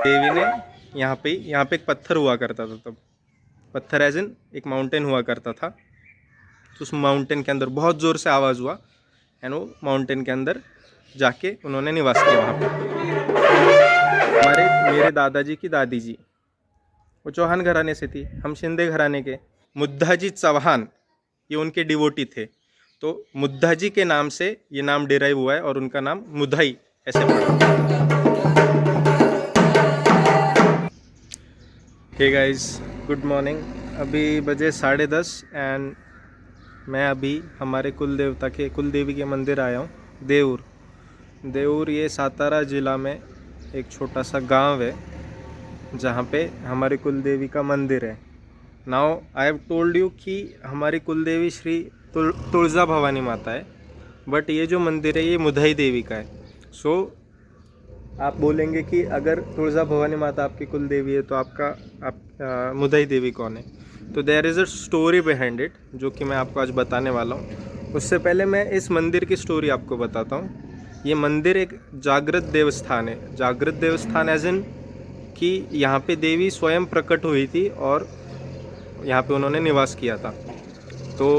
देवी ने यहाँ पे एक पत्थर हुआ करता था तब, पत्थर एज इन एक माउंटेन हुआ करता था। तो उस माउंटेन के अंदर बहुत ज़ोर से आवाज़ हुआ एंड वो माउंटेन के अंदर जाके उन्होंने निवास किया वहाँ पे। मेरे दादाजी की दादी जी वो चौहान घराने से थी, हम शिंदे घराने के। मुद्दाजी चौहान ये उनके डिवोटी थे, तो मुद्दाजी के नाम से ये नाम डिराइव हुआ है और उनका नाम मुदाई ऐसे पड़ा। Hey guys, good morning. अभी बजे 10:30 एंड मैं अभी हमारे कुलदेवी के मंदिर आया हूँ। देऊर ये सातारा ज़िला में एक छोटा सा गांव है जहाँ पे हमारी कुलदेवी का मंदिर है। Now I have told you कि हमारी कुलदेवी श्री तुलजा भवानी माता है, बट ये जो मंदिर है ये मुदाई देवी का है। सो आप बोलेंगे कि अगर तुलजा भवानी माता आपकी कुल देवी है तो मुदाई देवी कौन है? तो there is a story behind it जो कि मैं आपको आज बताने वाला हूँ। उससे पहले मैं इस मंदिर की स्टोरी आपको बताता हूँ। ये मंदिर एक जागृत देवस्थान है। जागृत देवस्थान एज इन कि यहाँ पे देवी स्वयं प्रकट हुई थी और यहाँ पे उन्होंने निवास किया था। तो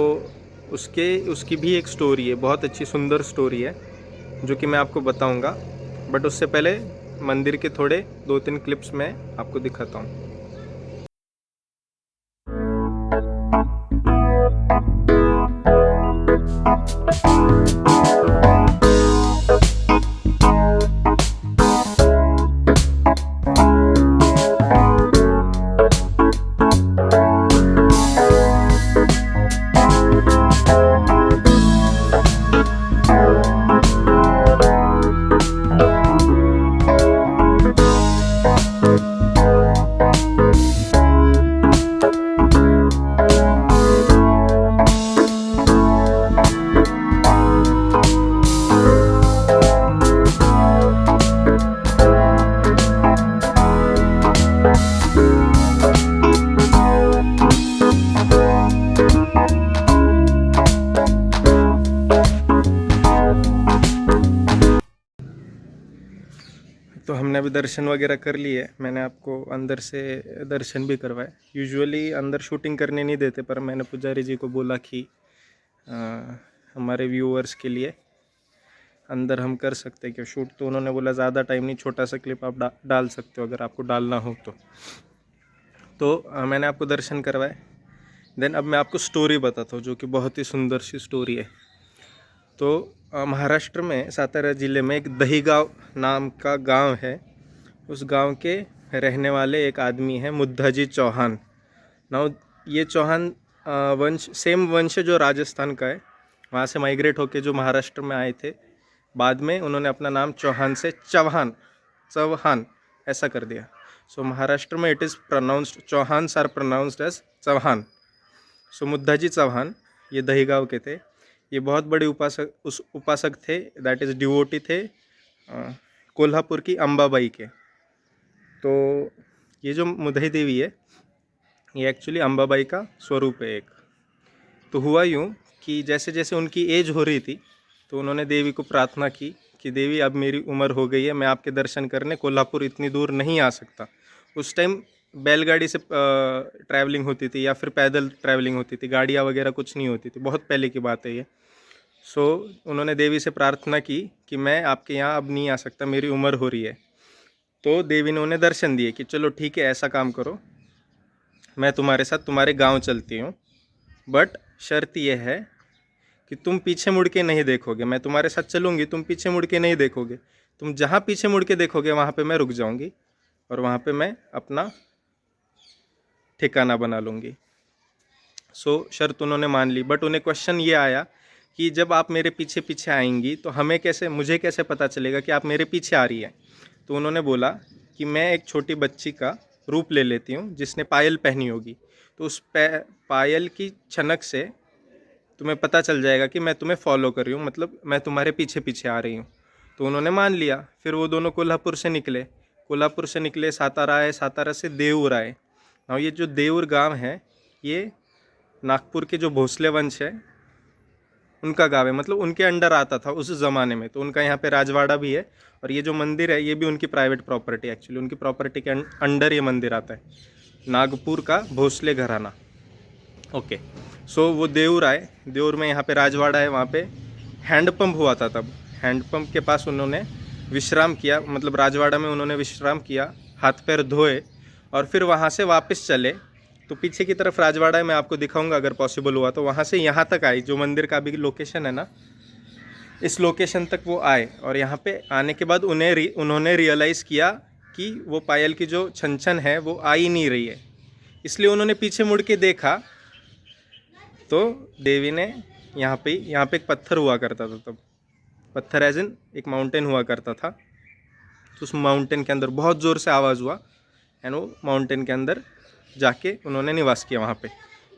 उसकी भी एक स्टोरी है, बहुत अच्छी सुंदर स्टोरी है जो कि मैं आपको बताऊंगा। बट उससे पहले मंदिर के थोड़े 2-3 क्लिप्स मैं आपको दिखाता हूँ। तो हमने अभी दर्शन वगैरह कर लिए। मैंने आपको अंदर से दर्शन भी करवाए। यूजुअली अंदर शूटिंग करने नहीं देते, पर मैंने पुजारी जी को बोला कि हमारे व्यूअर्स के लिए अंदर हम कर सकते हैं क्या शूट। तो उन्होंने बोला ज़्यादा टाइम नहीं, छोटा सा क्लिप आप डाल सकते हो अगर आपको डालना हो तो मैंने आपको दर्शन करवाए। देन अब मैं आपको स्टोरी बताता हूँ जो कि बहुत ही सुंदर सी स्टोरी है। तो महाराष्ट्र में सातारा ज़िले में एक दहीगांव नाम का गांव है। उस गांव के रहने वाले एक आदमी है मुद्दाजी चौहान। नाउ ये चौहान सेम वंश जो राजस्थान का है, वहाँ से माइग्रेट होके जो महाराष्ट्र में आए थे। बाद में उन्होंने अपना नाम चौहान से चौहान ऐसा कर दिया। सो महाराष्ट्र में it is pronounced Chauhans are pronounced as Chauhan. So Muddaji Chauhan ये दहीगांव के थे। ये बहुत बड़े उपासक थे, दैट इज़ डिवोटी थे कोल्हापुर की अंबाबाई के। तो ये जो मुदाई देवी है ये एक्चुअली अंबाबाई का स्वरूप है एक। तो हुआ यूँ कि जैसे जैसे उनकी एज हो रही थी तो उन्होंने देवी को प्रार्थना की कि देवी अब मेरी उम्र हो गई है, मैं आपके दर्शन करने कोल्हापुर इतनी दूर नहीं आ सकता। उस टाइम बैलगाड़ी से ट्रैवलिंग होती थी या फिर पैदल ट्रैवलिंग होती थी, गाड़ियाँ वगैरह कुछ नहीं होती थी, बहुत पहले की बात है ये। सो उन्होंने देवी से प्रार्थना की कि मैं आपके यहाँ अब नहीं आ सकता, मेरी उम्र हो रही है। तो देवी ने उन्हें दर्शन दिए कि चलो ठीक है, ऐसा काम करो, मैं तुम्हारे साथ तुम्हारे गांव चलती हूँ, बट शर्त यह है कि तुम पीछे मुड़ के नहीं देखोगे। मैं तुम्हारे साथ चलूँगी, तुम पीछे मुड़ के नहीं देखोगे। तुम जहाँ पीछे मुड़ के देखोगे वहाँ पे मैं रुक जाऊँगी और वहाँ पे मैं अपना ठिकाना बना लूँगी। सो शर्त उन्होंने मान ली, बट उन्हें क्वेश्चन ये आया कि जब आप मेरे पीछे पीछे आएंगी तो मुझे कैसे पता चलेगा कि आप मेरे पीछे आ रही हैं। तो उन्होंने बोला कि मैं एक छोटी बच्ची का रूप ले लेती हूँ जिसने पायल पहनी होगी, तो उस पायल की छनक से तुम्हें पता चल जाएगा कि मैं तुम्हें फॉलो कर रही हूँ, मतलब मैं तुम्हारे पीछे पीछे आ रही हूँ। तो उन्होंने मान लिया। फिर वो दोनों कोल्हापुर से निकले, सातारा आए, सातारा से देऊर आए। और ये जो देऊर गांव है ये नागपुर के जो भोसले वंश है उनका गाँव है, मतलब उनके अंडर आता था उस ज़माने में। तो उनका यहाँ पे राजवाड़ा भी है, और ये जो मंदिर है ये भी उनकी प्राइवेट प्रॉपर्टी, एक्चुअली उनकी प्रॉपर्टी के अंडर ये मंदिर आता है, नागपुर का भोसले घराना। ओके, सो वो देऊर आए, देऊर में यहाँ पे राजवाड़ा है, वहाँ पे हैंडपम्प हुआ था तब। हैंडपम्प के पास उन्होंने विश्राम किया, मतलब राजवाड़ा में उन्होंने विश्राम किया, हाथ पैर धोए, और फिर वहाँ से वापस चले। तो पीछे की तरफ राजवाड़ा है, मैं आपको दिखाऊंगा अगर पॉसिबल हुआ तो। वहाँ से यहाँ तक आई, जो मंदिर का भी लोकेशन है ना, इस लोकेशन तक वो आए। और यहाँ पे आने के बाद उन्होंने रियलाइज़ किया कि वो पायल की जो छन छन है वो आ ही नहीं रही है, इसलिए उन्होंने पीछे मुड़ के देखा। तो देवी ने यहाँ पे एक पत्थर हुआ करता था तब, पत्थर एज इन एक माउंटेन हुआ करता था। तो उस माउंटेन के अंदर बहुत ज़ोर से आवाज़ हुआ, एंड वो माउंटेन के अंदर जाके उन्होंने निवास किया वहाँ पे।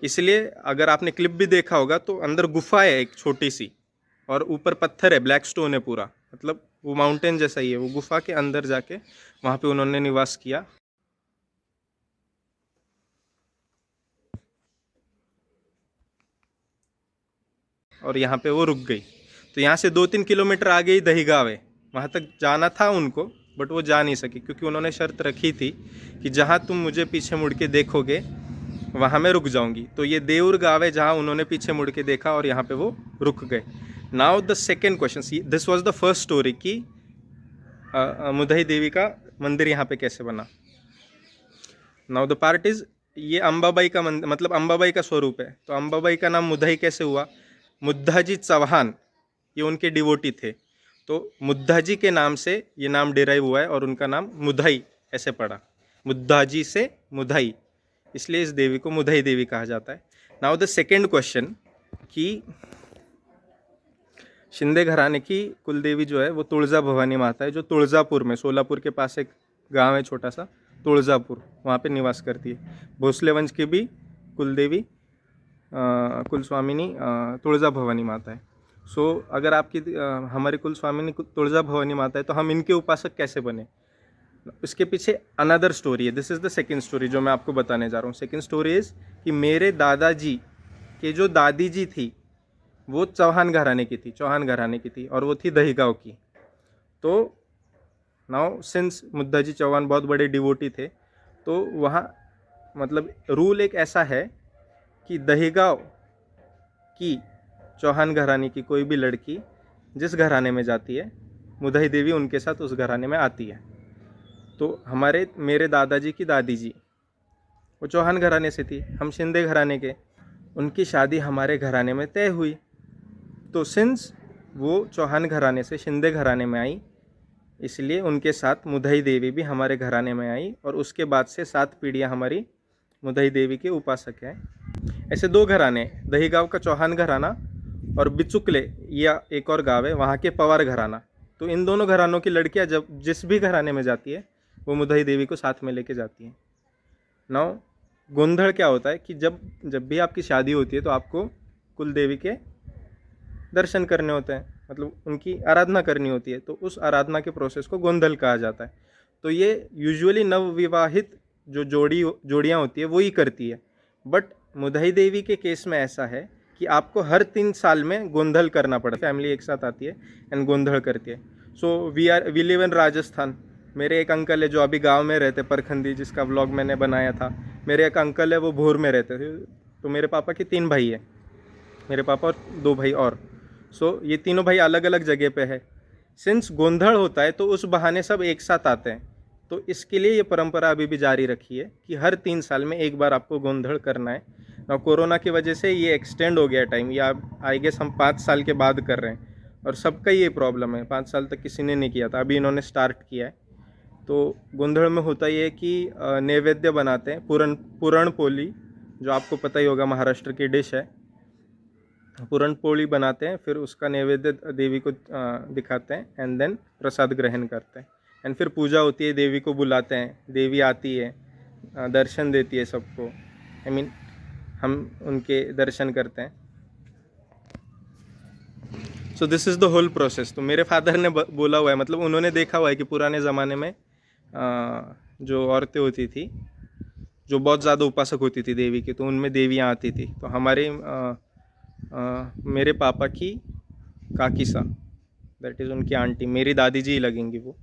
इसलिए अगर आपने क्लिप भी देखा होगा तो अंदर गुफा है एक छोटी सी, और ऊपर पत्थर है, ब्लैक स्टोन है पूरा, मतलब वो माउंटेन जैसा ही है। वो गुफा के अंदर जाके वहाँ पे उन्होंने निवास किया। और यहाँ पे वो रुक गई। तो यहाँ से 2-3 किलोमीटर आगे ही दहीगांव है, वहाँ तक जाना था उनको, बट वो जा नहीं सके, क्योंकि उन्होंने शर्त रखी थी कि जहाँ तुम मुझे पीछे मुड़ के देखोगे वहाँ मैं रुक जाऊँगी। तो ये देऊर गाँव है जहाँ उन्होंने पीछे मुड़ के देखा, और यहाँ पे वो रुक गए। Now the second question, this was the first story कि मुदई देवी का मंदिर यहाँ पे कैसे बना। नाउ द पार्ट इज, ये अंबाबाई का मंदिर, मतलब अंबाबाई का स्वरूप है। तो अंबाबाई का नाम मुदई कैसे हुआ? मुद्दाजी चौहान ये उनके डिवोटी थे, तो मुद्दाजी के नाम से ये नाम डिराइव हुआ है, और उनका नाम मुदई ऐसे पड़ा, मुद्दाजी से मुदई, इसलिए इस देवी को मुदई देवी कहा जाता है। नाउ द सेकेंड क्वेश्चन कि शिंदे घराने की कुल देवी जो है वो तुळजा भवानी माता है, जो तुळजापुर में, सोलापुर के पास एक गांव है छोटा सा तुळजापुर, वहाँ पे निवास करती है। भोसले वंश की भी कुल देवी कुल स्वामिनी तुळजा भवानी माता है। सो अगर आपकी हमारी कुल स्वामिनी तुळजा भवानी माता है, तो हम इनके उपासक कैसे बने? इसके पीछे अनदर स्टोरी है। This is the second story जो मैं आपको बताने जा रहा हूँ। सेकेंड स्टोरी इज़ कि मेरे दादाजी के जो दादी जी थी वो चौहान घराने की थी, और वो थी दहीगांव की। तो नाउ सिंस मुद्दाजी चौहान बहुत बड़े डिवोटी थे, तो वहाँ मतलब रूल एक ऐसा है कि दहीगांव की चौहान घराने की कोई भी लड़की जिस घराने में जाती है, मुदई देवी उनके साथ उस घराने में आती है। तो मेरे दादाजी की दादी जी वो चौहान घराने से थी, हम शिंदे घराने के। उनकी शादी हमारे घराने में तय हुई। तो सिंस वो चौहान घराने से शिंदे घराने में आई, इसलिए उनके साथ मुदई देवी भी हमारे घराने में आई, और उसके बाद से 7 पीढ़ियाँ हमारी मुदई देवी के उपासक हैं। ऐसे 2 घराने, दहीगांव का चौहान घराना और बिचुकले या एक और गाँव है वहाँ के पवार घराना। तो इन दोनों घरानों की लड़कियाँ जब जिस भी घराने में जाती है वो मुदई देवी को साथ में लेके जाती हैं। नाउ गोंधड़ क्या होता है कि जब भी आपकी शादी होती है तो आपको कुल देवी के दर्शन करने होते हैं, मतलब उनकी आराधना करनी होती है। तो उस आराधना के प्रोसेस को गोंधल कहा जाता है। तो ये यूजुअली नवविवाहित जो जोड़ियाँ होती है वो ही करती है, बट मुदई देवी के केस में ऐसा है कि आपको हर 3 साल में गोंधल करना पड़ता है। फैमिली एक साथ आती है एंड गोंधल करती है। So we live in Rajasthan. मेरे एक अंकल है जो अभी गांव में रहते, परखंडी, जिसका व्लॉग मैंने बनाया था। मेरे एक अंकल है वो भोर में रहते थे। तो मेरे पापा के 3 भाई है, मेरे पापा और 2 भाई और। सो ये तीनों भाई अलग अलग जगह पे है। सिंस गोंधल होता है तो उस बहाने सब एक साथ आते हैं। तो इसके लिए ये परंपरा अभी भी जारी रखी है कि हर 3 साल में एक बार आपको गोंधल करना है। और कोरोना की वजह से ये एक्सटेंड हो गया टाइम, या आई गेस हम 5 साल के बाद कर रहे हैं, और सबका ये प्रॉब्लम है। 5 साल तक किसी ने नहीं किया था, अभी इन्होंने स्टार्ट किया है। तो गोंधल में होता ये है कि नैवेद्य बनाते हैं, पुरण पोली, जो आपको पता ही होगा महाराष्ट्र की डिश है। पुरण पोली बनाते हैं, फिर उसका नैवेद्य देवी को दिखाते हैं, एंड देन प्रसाद ग्रहण करते हैं। एंड फिर पूजा होती है, देवी को बुलाते हैं, देवी आती है, दर्शन देती है सबको। आई मीन हम उनके दर्शन करते हैं। So this is the whole process. तो मेरे फादर ने बोला हुआ है, मतलब उन्होंने देखा हुआ है कि पुराने ज़माने में जो औरतें होती थी जो बहुत ज़्यादा उपासक होती थी देवी की, तो उनमें देवियाँ आती थी। तो हमारे मेरे पापा की काकी सा, दैट इज़ उनकी आंटी, मेरी दादी जी ही लगेंगी वो,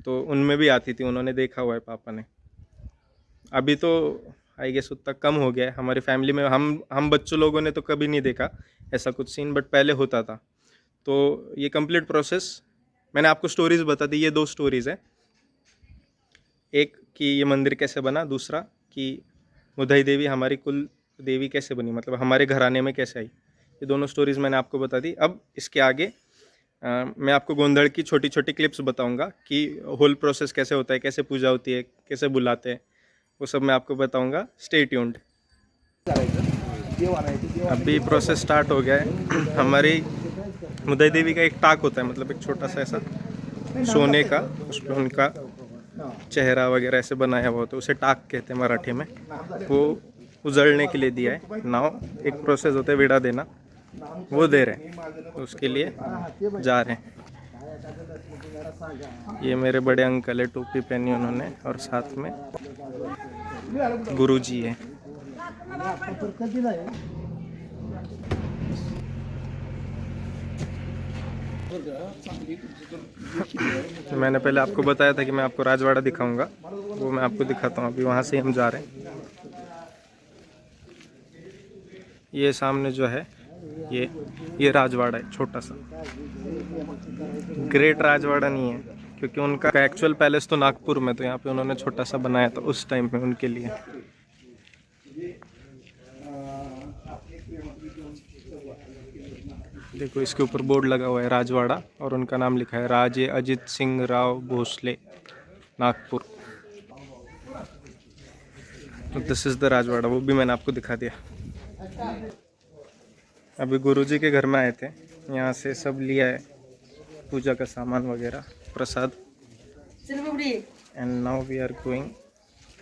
तो उनमें भी आती थी, उन्होंने देखा हुआ है पापा ने। अभी तो आई गेस उतना कम हो गया है हमारी फैमिली में, हम बच्चों लोगों ने तो कभी नहीं देखा ऐसा कुछ सीन, बट पहले होता था। तो ये कंप्लीट प्रोसेस मैंने आपको स्टोरीज बता दी, ये 2 स्टोरीज़ है, एक कि ये मंदिर कैसे बना, दूसरा कि मुदई देवी हमारी कुल देवी कैसे बनी, मतलब हमारे घराने में कैसे आई। ये दोनों स्टोरीज़ मैंने आपको बता दी। अब इसके आगे मैं आपको गोंधड़ की छोटी छोटी क्लिप्स बताऊंगा कि होल प्रोसेस कैसे होता है, कैसे पूजा होती है, कैसे बुलाते हैं, वो सब मैं आपको बताऊंगा। Stay tuned. अभी प्रोसेस स्टार्ट हो गया है। हमारी मुदई देवी का एक टाक होता है, मतलब एक छोटा सा ऐसा सोने का, उस पर उनका चेहरा वगैरह ऐसे बनाया हुआ होता है, उसे टाक कहते हैं मराठी में। वो उजड़ने के लिए दिया है नाव। एक प्रोसेस होता है विड़ा देना, वो दे रहे हैं, तो उसके लिए जा रहे हैं। ये मेरे बड़े अंकल है, टोपी पहनी उन्होंने, और साथ में गुरुजी है। तो मैंने पहले आपको बताया था कि मैं आपको राजवाड़ा दिखाऊंगा, वो मैं आपको दिखाता हूँ। अभी वहाँ से हम जा रहे हैं। ये सामने जो है ये राजवाड़ा है, छोटा सा। ग्रेट राजवाड़ा नहीं है, क्योंकि उनका एक्चुअल पैलेस तो नागपुर में, तो यहाँ पे उन्होंने छोटा सा बनाया था उस टाइम में उनके लिए। देखो इसके ऊपर बोर्ड लगा हुआ है राजवाड़ा, और उनका नाम लिखा है राजे अजित सिंह राव भोसले, नागपुर। तो दिस इज़ द राजवाड़ा, वो भी मैंने आपको दिखा दिया। अभी गुरुजी के घर में आए थे, यहाँ से सब लिया है, पूजा का सामान वगैरह, प्रसाद। And now we are going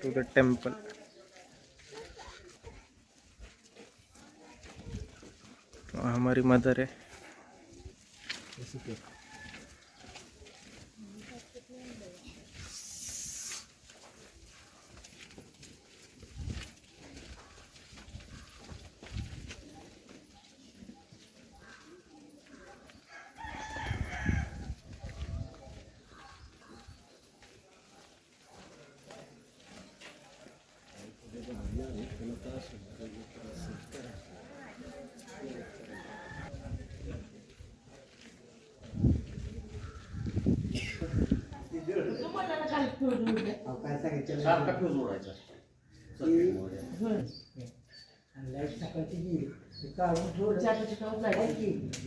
to the temple. हमारी मदर है।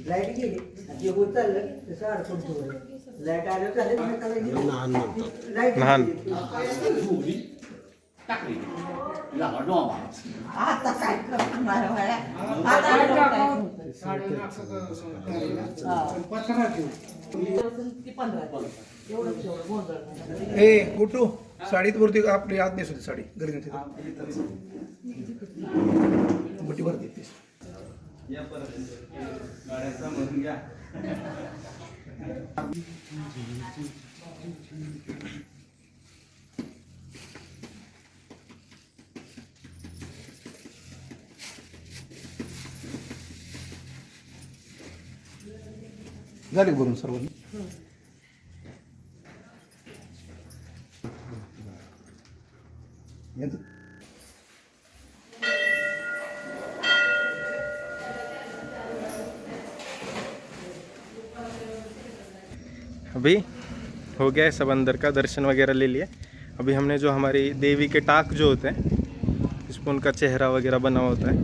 लाईट गेली जे होत चाललं तसं अडकून ठेवलं. लाईट आलं चालेल, लाईट लहान आता काय ए गुट्टू साडीत वरती आपली आत नेस होती साडी घरी नेस मोठी भरती तीस झाली भरून सर्व. अभी हो गया है सब, अंदर का दर्शन वगैरह ले लिए। अभी हमने जो हमारी देवी के टाक जो होते हैं, इस पर उनका चेहरा वगैरह बना हुआ होता है,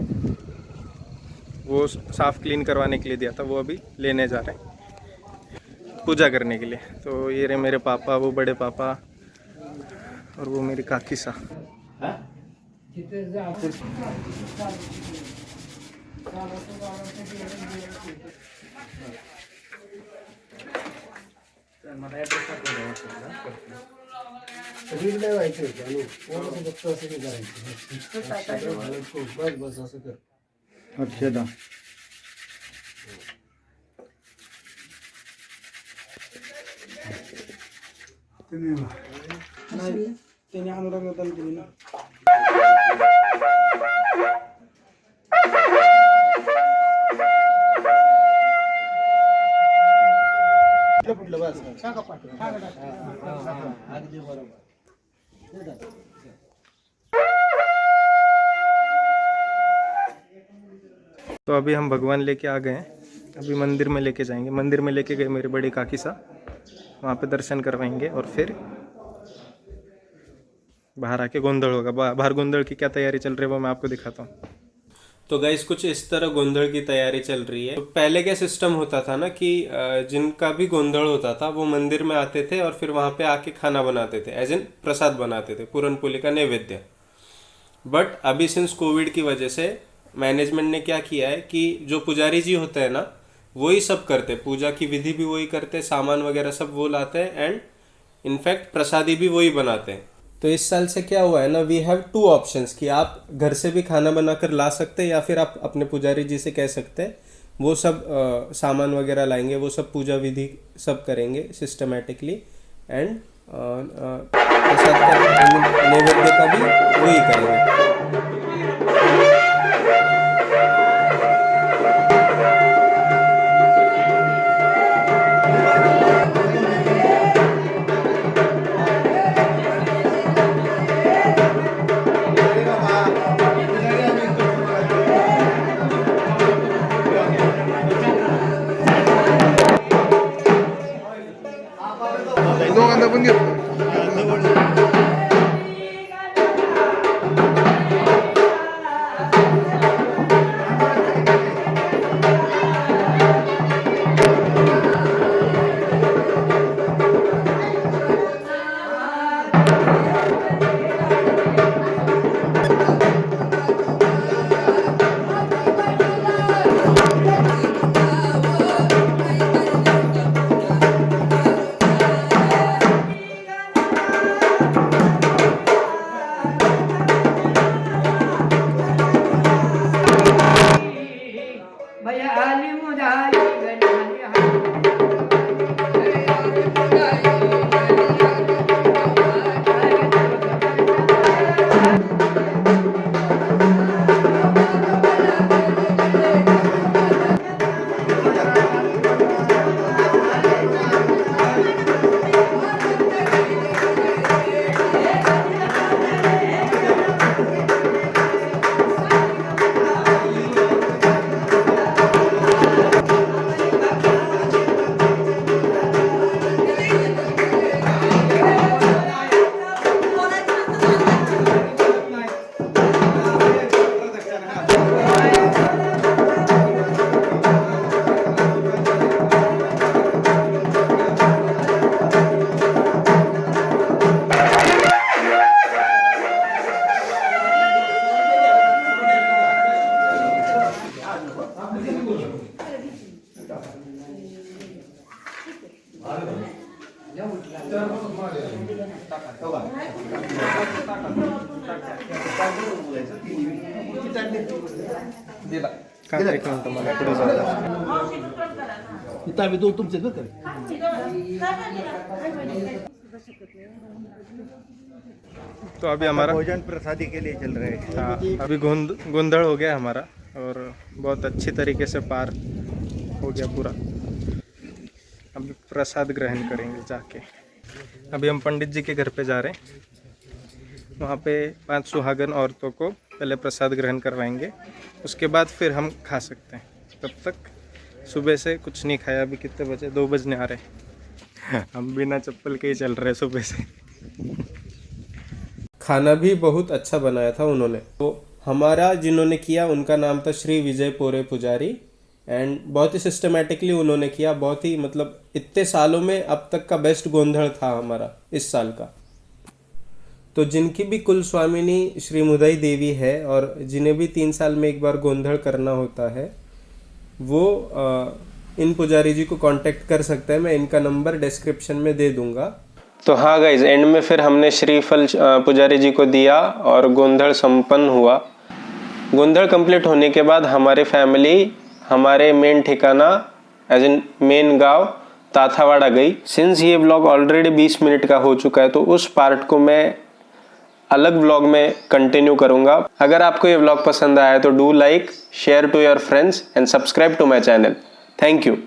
वो साफ़ क्लीन करवाने के लिए दिया था, वो अभी लेने जा रहे हैं पूजा करने के लिए। तो ये रहे मेरे पापा, वो बड़े पापा, और वो मेरी काकी सा। रील नाही व्हायचं चालू कोण फक्त असं नाही करायचं बस असं कर. अच्छा त्याने अनुराग दान केली ना. अगदी बरोबर. तो अभी हम भगवान लेके आ गए हैं. अभी मंदिर में लेके जाएंगे. मंदिर में लेके गए मेरे बड़े काकी साहब, वहाँ पे दर्शन करवाएंगे और फिर बाहर आके गोंधड़ होगा. बाहर गोंधड़ की क्या तैयारी चल रही है वो मैं आपको दिखाता हूँ. तो गाइस कुछ इस तरह गोंधड़ की तैयारी चल रही है. तो पहले क्या सिस्टम होता था ना कि जिनका भी गोंधड़ होता था वो मंदिर में आते थे और फिर वहाँ पे आके खाना बनाते थे, एज इन प्रसाद बनाते थे, पूरन पोली का नैवेद्य. बट अभी सिंस कोविड की वजह से मैनेजमेंट ने क्या किया है कि जो पुजारी जी होते हैं ना वही सब करते, पूजा की विधि भी वही करते, सामान वगैरह सब वो लाते हैं एंड इनफैक्ट प्रसादी भी वही बनाते हैं. तो इस साल से क्या हुआ है ना, वी हैव 2 ऑप्शंस कि आप घर से भी खाना बनाकर ला सकते हैं या फिर आप अपने पुजारी जी से कह सकते हैं वो सब सामान वगैरह लाएंगे, वो सब पूजा विधि सब करेंगे सिस्टमेटिकली एंड प्रसाद का नैवेद्य का भी वही करेंगे. दोघांना पण घेतलं. आम्ही दोन तुमचे बरं तो अभी हमारा भोजन प्रसादी के लिए चल रहे हैं. हाँ, अभी गोंधड़ हो गया हमारा और बहुत अच्छी तरीके से पार हो गया पूरा. अभी प्रसाद ग्रहण करेंगे जाके. अभी हम पंडित जी के घर पे जा रहे हैं. वहाँ पे 5 सुहागन औरतों को पहले प्रसाद ग्रहण करवाएंगे, उसके बाद फिर हम खा सकते हैं. तब तक सुबह से कुछ नहीं खाया. अभी कितने बजे, 2 बजने आ रहे हैं. हम बिना चप्पल के ही चल रहे हैं सुबह से. खाना भी बहुत अच्छा बनाया था उन्होंने. तो हमारा जिन्होंने किया उनका नाम था श्री विजय पोरे पुजारी एंड बहुत ही सिस्टमेटिकली उन्होंने किया. बहुत ही मतलब इतने सालों में अब तक का बेस्ट गोंधड़ था हमारा इस साल का. तो जिनकी भी कुल स्वामिनी श्री मुदई देवी है और जिन्हें भी 3 साल में एक बार गोंधड़ करना होता है वो इन पुजारी जी को कांटेक्ट कर सकते हैं. मैं इनका नंबर डिस्क्रिप्शन में दे दूंगा. तो हाँ गाइज, एंड में फिर हमने श्रीफल पुजारी जी को दिया और गोंधड़ संपन्न हुआ. गोंधड़ कंप्लीट होने के बाद हमारी फैमिली हमारे मेन ठिकाना एज इन मेन गांव ताथावाड़ा गई. सिंस ये ब्लॉग ऑलरेडी 20 मिनट का हो चुका है तो उस पार्ट को मैं अलग ब्लॉग में कंटिन्यू करूंगा. अगर आपको ये ब्लॉग पसंद आया तो do like, share to your friends and subscribe to my channel. Thank you.